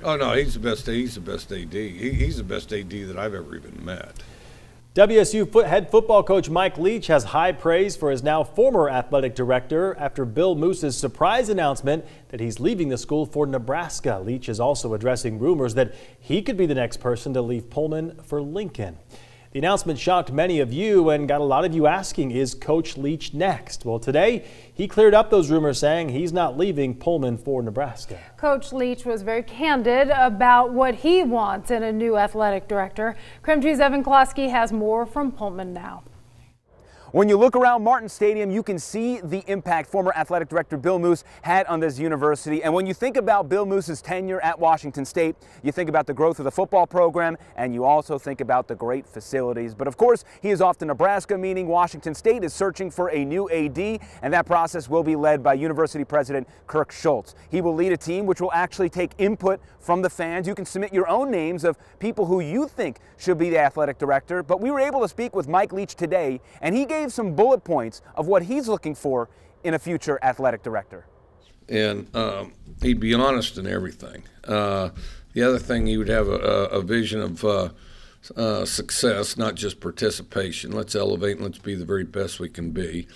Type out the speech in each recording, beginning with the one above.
Oh no, he's the best. He's the best AD. He's the best AD that I've ever even met. WSU head football coach Mike Leach has high praise for his now former athletic director after Bill Moose's surprise announcement that he's leaving the school for Nebraska. Leach is also addressing rumors that he could be the next person to leave Pullman for Lincoln. The announcement shocked many of you and got a lot of you asking, is Coach Leach next? Well, today he cleared up those rumors, saying he's not leaving Pullman for Nebraska. Coach Leach was very candid about what he wants in a new athletic director. KREM 2's Evan Closky has more from Pullman now. When you look around Martin Stadium, you can see the impact former athletic director Bill Moose had on this university. And when you think about Bill Moose's tenure at Washington State, you think about the growth of the football program, and you also think about the great facilities. But of course, he is off to Nebraska, meaning Washington State is searching for a new AD, and that process will be led by University President Kirk Schultz. He will lead a team which will actually take input from the fans. You can submit your own names of people who you think should be the athletic director, but we were able to speak with Mike Leach today, and he gave some bullet points of what he's looking for in a future athletic director. And he'd be honest in everything. The other thing, he would have a vision of success, not just participation. Let's elevate and let's be the very best we can be.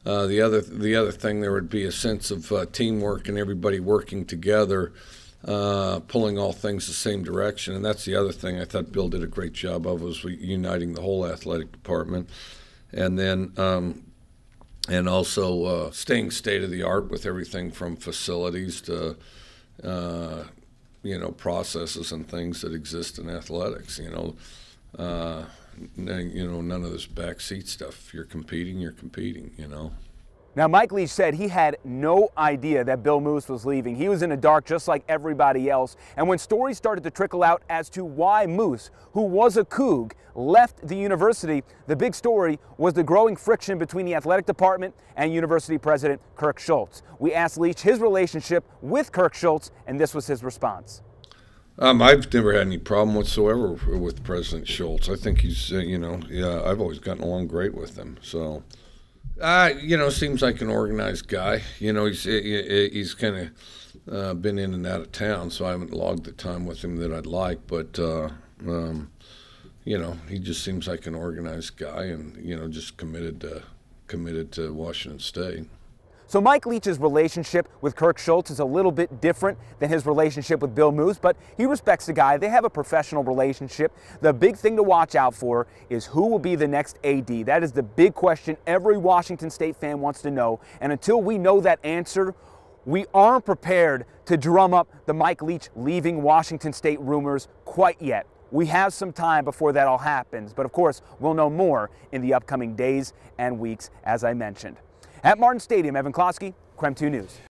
The other thing, there would be a sense of teamwork and everybody working together, pulling all things the same direction. And that's the other thing I thought Bill did a great job of, was uniting the whole athletic department. And then and also staying state of the art with everything from facilities to processes and things that exist in athletics. None of this backseat stuff. If you're competing, you're competing. Now, Mike Leach said he had no idea that Bill Moose was leaving. He was in the dark just like everybody else. And when stories started to trickle out as to why Moose, who was a Coug, left the university, the big story was the growing friction between the athletic department and University President Kirk Schultz. We asked Leach his relationship with Kirk Schultz, and this was his response. I've never had any problem whatsoever with President Schultz. I think he's, I've always gotten along great with him. So. Seems like an organized guy. He's kind of been in and out of town, so I haven't logged the time with him that I'd like. But he just seems like an organized guy, and just committed to Washington State. So Mike Leach's relationship with Kirk Schultz is a little bit different than his relationship with Bill Moose, but he respects the guy. They have a professional relationship. The big thing to watch out for is who will be the next AD. That is the big question every Washington State fan wants to know. And until we know that answer, we aren't prepared to drum up the Mike Leach leaving Washington State rumors quite yet. We have some time before that all happens, but of course, we'll know more in the upcoming days and weeks, as I mentioned. At Martin Stadium, Evan Closky, KREM 2 News.